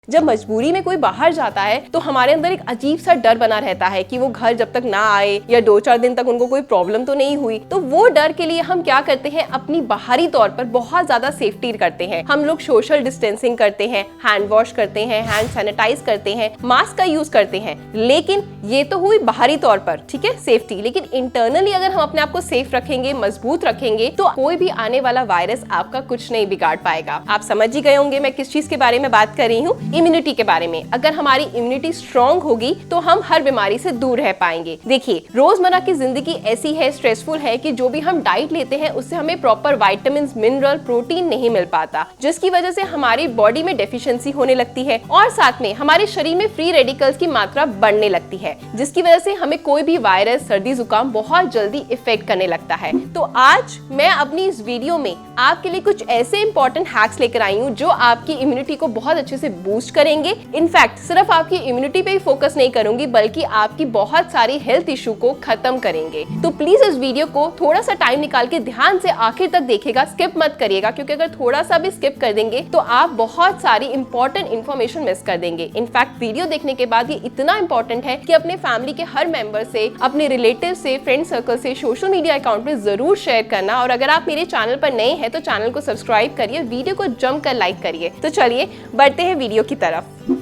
जब मजबूरी में कोई बाहर जाता है तो हमारे अंदर एक अजीब सा डर बना रहता है कि वो घर जब तक ना आए या 2-4 दिन तक उनको कोई प्रॉब्लम तो नहीं हुई। तो वो डर के लिए हम क्या करते हैं, अपनी बाहरी तौर पर बहुत ज्यादा सेफ्टी करते हैं। हम लोग सोशल डिस्टेंसिंग करते हैं, हैंड वॉश करते हैं, हैंड सैनिटाइज करते हैं, मास्क का यूज करते हैं। लेकिन ये तो हुई बाहरी तौर पर, ठीक है, सेफ्टी। लेकिन इंटरनली अगर हम अपने आप को सेफ रखेंगे, मजबूत रखेंगे, तो कोई भी आने वाला वायरस आपका कुछ नहीं बिगाड़ पाएगा। आप समझ ही गए होंगे मैं किस चीज के बारे में बात कर रही हूँ, इम्यूनिटी के बारे में। अगर हमारी इम्यूनिटी स्ट्रांग होगी तो हम हर बीमारी से दूर रह पाएंगे। देखिए, रोजमर्रा की जिंदगी ऐसी है, स्ट्रेसफुल है कि जो भी हम डाइट लेते हैं उससे हमें प्रॉपर विटामिन, मिनरल, प्रोटीन नहीं मिल पाता, जिसकी वजह से हमारी बॉडी में डेफिशिएंसी होने लगती है और साथ में हमारे शरीर में फ्री रेडिकल्स की मात्रा बढ़ने लगती है, जिसकी वजह से हमें कोई भी वायरस, सर्दी जुकाम बहुत जल्दी इफेक्ट करने लगता है। तो आज मैं अपनी इस वीडियो में आपके लिए कुछ ऐसे इंपॉर्टेंट हैक्स लेकर आई हूँ जो आपकी इम्यूनिटी को बहुत अच्छे से बूस्ट करेंगे। इनफैक्ट सिर्फ आपकी इम्यूनिटी पे ही फोकस नहीं करूंगी बल्कि आपकी बहुत सारी हेल्थ इशू को खत्म करेंगे। तो प्लीज इस वीडियो को थोड़ा सा टाइम निकाल के ध्यान से आखिर तक देखिएगा, स्किप मत करिएगा, क्योंकि अगर थोड़ा सा भी स्किप कर देंगे तो आप बहुत सारी इंपॉर्टेंट इन्फॉर्मेशन मिस कर देंगे। इनफैक्ट वीडियो देखने के बाद ये इतना इंपॉर्टेंट है कि अपने फैमिली के हर मेंबर से, अपने रिलेटिव से, फ्रेंड सर्कल से, सोशल मीडिया अकाउंट पे जरूर शेयर करना। और अगर आप मेरे चैनल पर नए हैं तो चैनल को सब्सक्राइब करिए, वीडियो को जमकर लाइक करिए। तो चलिए बढ़ते हैं वीडियो की तरफ।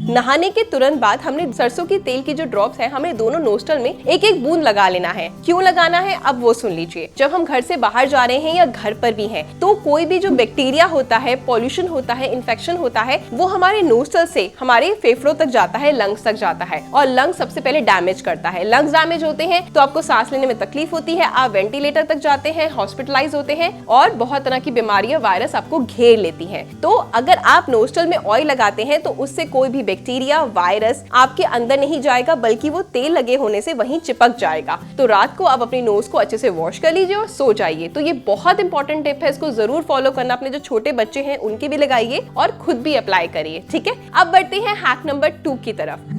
नहाने के तुरंत बाद हमने सरसों की तेल की जो ड्रॉप्स हैं, हमें दोनों नोस्ट्रल में एक एक बूंद लगा लेना है। क्यों लगाना है अब वो सुन लीजिए। जब हम घर से बाहर जा रहे हैं या घर पर भी हैं, तो कोई भी जो बैक्टीरिया होता है, पॉल्यूशन होता है, इन्फेक्शन होता है, वो हमारे नोस्ट्रल से हमारे फेफड़ों तक जाता है, लंग्स तक जाता है और लंग्स सबसे पहले डैमेज करता है। लंग्स डैमेज होते हैं तो आपको सांस लेने में तकलीफ होती है, आप वेंटिलेटर तक जाते हैं, हॉस्पिटलाइज होते हैं और बहुत तरह की बीमारियां, वायरस आपको घेर लेती हैं। तो अगर आप नोस्ट्रल में ऑयल लगाते हैं तो उससे कोई भी बैक्टीरिया, वायरस आपके अंदर नहीं जाएगा बल्कि वो तेल लगे होने से वहीं चिपक जाएगा। तो रात को आप अपनी नोज को अच्छे से वॉश कर लीजिए और सो जाइए। तो ये बहुत इंपॉर्टेंट टिप है, इसको जरूर फॉलो करना। अपने जो छोटे बच्चे हैं उनके भी लगाइए और खुद भी अप्लाई करिए, ठीक है। अब बढ़ते हैं हैक नंबर 2 की तरफ।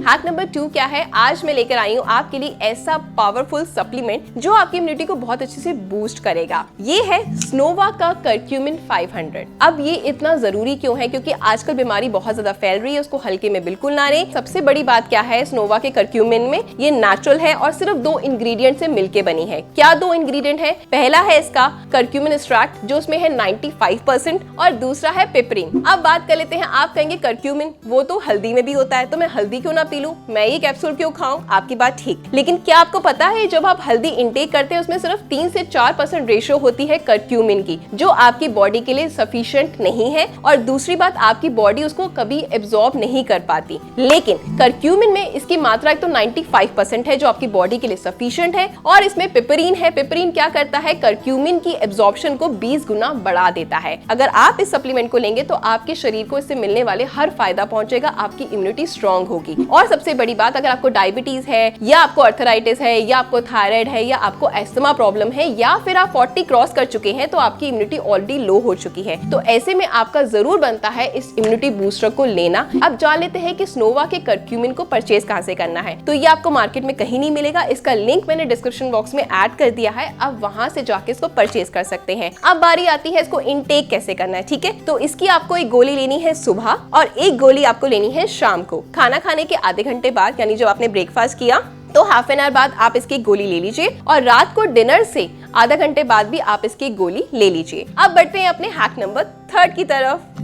हैक नंबर 2 क्या है? आज मैं लेकर आई हूँ आपके लिए ऐसा पावरफुल सप्लीमेंट जो आपकी इम्यूनिटी को बहुत अच्छे से बूस्ट करेगा। ये है स्नोवा का करक्यूमिन 500। अब ये इतना जरूरी क्यों है? क्योंकि आजकल बीमारी बहुत ज्यादा फैल रही है, उसको हल्के में बिल्कुल ना लें। सबसे बड़ी बात क्या है स्नोवा के करक्यूमिन में? ये नेचुरल है और सिर्फ 2 इंग्रेडिएंट से मिलके बनी है। क्या 2 इंग्रेडिएंट है? पहला है इसका करक्यूमिन एक्सट्रैक्ट जो उसमें है 95% और दूसरा है पिपरिन। अब बात कर लेते हैं, आप कहेंगे करक्यूमिन वो तो हल्दी में भी होता है, तो मैं हल्दी क्यों ना पी लूं, मैं ये कैप्सूल क्यों खाऊं? आपकी बात ठीक, लेकिन क्या आपको पता है जब आप हल्दी इंटेक करते हैं उसमें सिर्फ 3 से 4% रेशियो होती है करक्यूमिन की, जो आपकी बॉडी के लिए सफिशिएंट नहीं है। और दूसरी बात, आपकी बॉडी उसको कभी एब्जॉर्ब नहीं कर पाती। लेकिन करक्यूमिन में इसकी मात्रा तो 95% है जो आपकी बॉडी के लिए सफिशिएंट है। और इसमें पिपरीन है। पिपरीन क्या करता है? करक्यूमिन की एब्जॉर्प्शन को 20 गुना बढ़ा देता है। अगर आप इस सप्लीमेंट को लेंगे तो आपके शरीर को इससे मिलने वाले हर फायदा पहुंचेगा, आपकी इम्यूनिटी स्ट्रांग होगी। और सबसे बड़ी बात, अगर आपको डायबिटीज है या आपको अर्थराइटिस है या आपको थायराइड है या आपको अस्थमा प्रॉब्लम है या फिर आप 40 क्रॉस कर चुके हैं तो आपकी इम्यूनिटी ऑलरेडी लो हो चुकी है, तो ऐसे में आपका जरूर बनता है इस इम्यूनिटी बूस्टर को लेना। अब जान लेते हैं कि स्नोवा के करक्यूमिन को परचेज कहां से करना है। तो ये आपको मार्केट में कहीं नहीं मिलेगा, इसका लिंक मैंने डिस्क्रिप्शन बॉक्स में ऐड कर दिया है, अब वहां से जाके इसको परचेज कर सकते हैं। अब बारी आती है इसको इनटेक कैसे करना है, ठीक है। तो इसकी आपको एक गोली लेनी है सुबह और एक गोली आपको लेनी है शाम को, खाना खाने के आधे घंटे बाद, यानी जब आपने ब्रेकफास्ट किया तो हाफ एन आवर बाद आप इसकी गोली ले लीजिए और रात को डिनर से आधा घंटे बाद भी आप इसकी गोली ले लीजिए। अब बढ़ते हैं अपने हैक नंबर 3 की तरफ।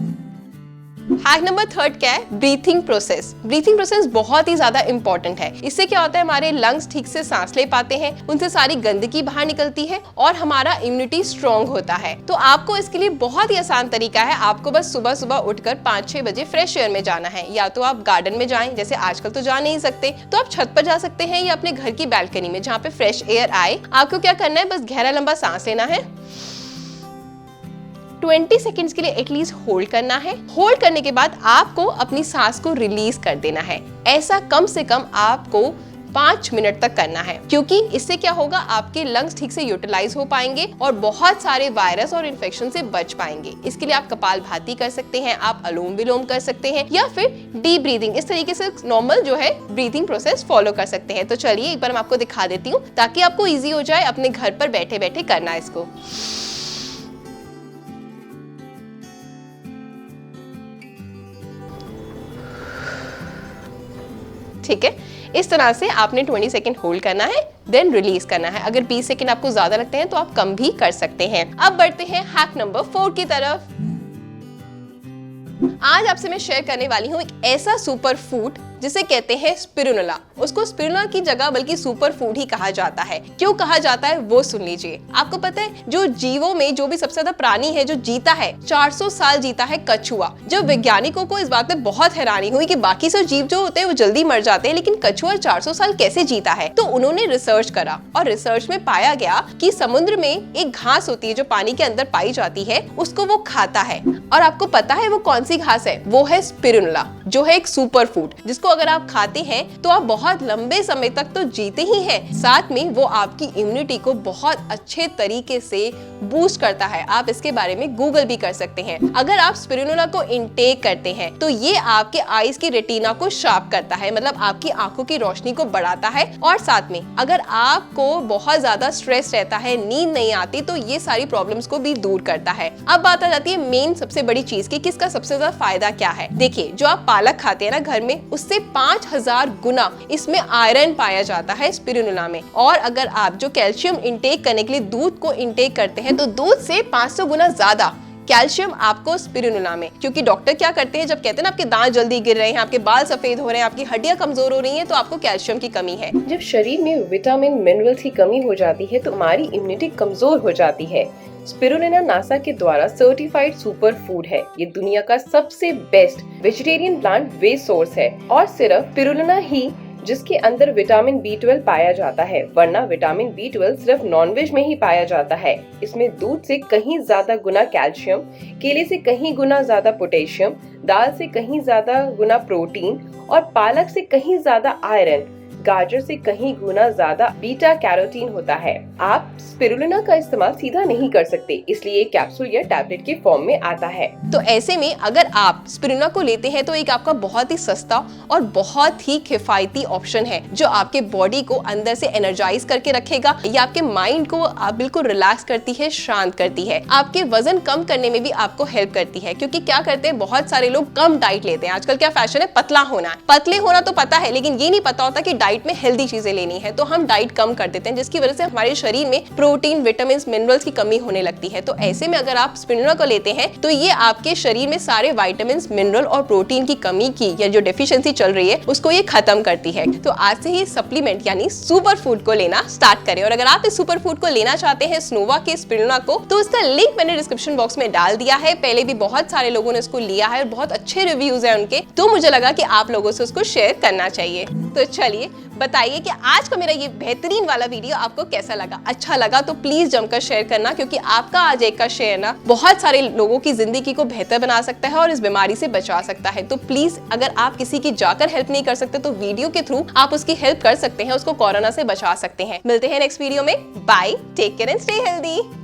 हैक नंबर 3 क्या है? Breathing process. ब्रीथिंग प्रोसेस बहुत ही ज्यादा इंपॉर्टेंट है। इससे क्या होता है, हमारे लंग्स ठीक से सांस ले पाते हैं, उनसे सारी गंदगी बाहर निकलती है और हमारा इम्यूनिटी स्ट्रांग होता है। तो आपको इसके लिए बहुत ही आसान तरीका है, आपको बस सुबह सुबह उठकर 5-6 बजे फ्रेश एयर में जाना है। या तो आप गार्डन में जाएं, जैसे आजकल तो जा नहीं सकते, तो आप छत पर जा सकते हैं या अपने घर की बैल्कनी में जहाँ पे फ्रेश एयर आए। आपको क्या करना है, बस गहरा लंबा सांस लेना है, 20 सेकेंड्स के लिए एटलीस्ट होल्ड करना है। होल्ड करने के बाद आपको अपनी सांस को रिलीज कर देना है। ऐसा कम से कम आपको 5 मिनट तक करना है, क्योंकि इससे क्या होगा, आपके लंग्स ठीक से यूटिलाइज हो पाएंगे और बहुत सारे वायरस और इन्फेक्शन से बच पाएंगे। इसके लिए आप कपालभाति कर सकते हैं, आप अनुलोम विलोम कर सकते हैं या फिर डीप ब्रीदिंग, इस तरीके से नॉर्मल जो है ब्रीदिंग प्रोसेस फॉलो कर सकते हैं। तो चलिए एक बार मैं आपको दिखा देती हूँ ताकि आपको ईजी हो जाए अपने घर पर बैठे बैठे करना इसको। ठीक है, इस तरह से आपने 20 सेकंड होल्ड करना है, देन रिलीज करना है। अगर 20 सेकंड आपको ज्यादा लगते हैं तो आप कम भी कर सकते हैं। अब बढ़ते हैं हैक नंबर 4 की तरफ। आज आपसे मैं शेयर करने वाली हूँ एक ऐसा सुपर फूड जिसे कहते हैं स्पिरुलिना। उसको स्पिरुलिना की जगह बल्कि सुपर फूड ही कहा जाता है। क्यों कहा जाता है वो सुन लीजिए। आपको पता है जो जीवों में जो भी सबसे ज्यादा प्राणी है जो जीता है, 400 साल जीता है कछुआ। जब वैज्ञानिकों को इस बात में बहुत हैरानी हुई कि बाकी सब जीव जो होते हैं वो जल्दी मर जाते हैं, लेकिन कछुआ 400 साल कैसे जीता है, तो उन्होंने रिसर्च करा और रिसर्च में पाया गया कि समुद्र में एक घास होती है जो पानी के अंदर पाई जाती है, उसको वो खाता है। और आपको पता है वो कौन सी घास है? वो है स्पिरुलिना, जो है एक सुपर फूड जिसको अगर आप खाते हैं तो आप बहुत लंबे समय तक तो जीते ही हैं, साथ में वो आपकी इम्यूनिटी को बहुत अच्छे तरीके से बूस्ट करता है। आप इसके बारे में गूगल भी कर सकते हैं। अगर आप स्पिरुलिना को इनटेक करते हैं तो ये आपके आईज की रेटिना को शार्प करता है, मतलब आपकी आंखों की रोशनी को बढ़ाता है। और साथ में अगर आपको बहुत ज्यादा स्ट्रेस रहता है, नींद नहीं आती, तो ये सारी प्रॉब्लम्स को भी दूर करता है। अब बात आ जाती है मेन सबसे बड़ी चीज की, किसका सबसे ज्यादा फायदा क्या है। देखिए, जो आप पालक खाते हैं ना घर में, उससे 5000 गुना इसमें आयरन पाया जाता है स्पिरुलिना में। और अगर आप जो कैल्शियम इंटेक करने के लिए दूध को इंटेक करते हैं तो दूध से 500 गुना ज्यादा कैल्शियम आपको स्पिरुलिना में। क्योंकि डॉक्टर क्या करते हैं, जब कहते हैं ना आपके दांत जल्दी गिर रहे हैं, आपके बाल सफेद हो रहे हैं, आपकी हड्डियां कमजोर हो रही हैं, तो आपको कैल्शियम की कमी है। जब शरीर में विटामिन मिनरल्स की कमी हो जाती है तो हमारी इम्यूनिटी कमजोर हो जाती है। स्पिरुलिना नासा के द्वारा सर्टिफाइड सुपर फूड है। ये दुनिया का सबसे best vegetarian plant waste source है और सिर्फ स्पिरुलिना ही जिसके अंदर विटामिन B12 पाया जाता है, वरना विटामिन B12 सिर्फ नॉनवेज में ही पाया जाता है। इसमें दूध से कहीं ज्यादा गुना कैल्शियम, केले से कहीं गुना ज्यादा पोटेशियम, दाल से कहीं ज्यादा गुना प्रोटीन और पालक से कहीं ज्यादा आयरन, गाजर से कहीं गुना ज्यादा बीटा कैरोटीन होता है। आप स्पिरुलिना का इस्तेमाल सीधा नहीं कर सकते, इसलिए कैप्सूल या टैबलेट के फॉर्म में आता है। तो ऐसे में अगर आप स्पिरुलिना को लेते हैं तो एक आपका बहुत ही सस्ता और बहुत ही किफायती ऑप्शन है, जो आपके बॉडी को अंदर से एनर्जाइज करके रखेगा। या आपके माइंड को आप बिल्कुल रिलैक्स करती है, शांत करती है। आपके वजन कम करने में भी आपको हेल्प करती है, क्योंकि क्या करते हैं बहुत सारे लोग कम डाइट लेते हैं। आजकल क्या फैशन है, पतला होना है। पतले होना तो पता है, लेकिन ये नहीं पता होता कि डाइट में हेल्दी चीजें लेनी है, तो हम डाइट कम कर देते हैं, जिसकी वजह से हमारे शरीर में प्रोटीन, विटामिन, मिनरल्स की कमी होने लगती है। तो ऐसे में अगर आप स्पिरुलिना को लेते हैं तो ये आपके शरीर में सारे विटामिन, मिनरल और प्रोटीन की कमी की या जो डेफिशिएंसी चल रही है उसको ये खत्म करती है। तो आज से ही सप्लीमेंट यानी सुपर फूड को लेना स्टार्ट करें। और अगर आप इस सुपर फूड को लेना चाहते हैं, स्नोवा के स्पिरुलिना को, तो उसका लिंक मैंने डिस्क्रिप्शन बॉक्स में डाल दिया है। पहले भी बहुत सारे लोगों ने इसको लिया है और बहुत अच्छे रिव्यूज है उनके, तो मुझे लगा कि आप लोगों से उसको शेयर करना चाहिए। तो चलिए बताइए कि आज का मेरा ये बेहतरीन वाला वीडियो आपको कैसा लगा। अच्छा लगा तो प्लीज जमकर शेयर करना, क्योंकि आपका आज एक का शेयर ना बहुत सारे लोगों की जिंदगी को बेहतर बना सकता है और इस बीमारी से बचा सकता है। तो प्लीज अगर आप किसी की जाकर हेल्प नहीं कर सकते तो वीडियो के थ्रू आप उसकी हेल्प कर सकते हैं, उसको कोरोना से बचा सकते हैं। मिलते हैं नेक्स्ट वीडियो में। Bye, take care and stay healthy.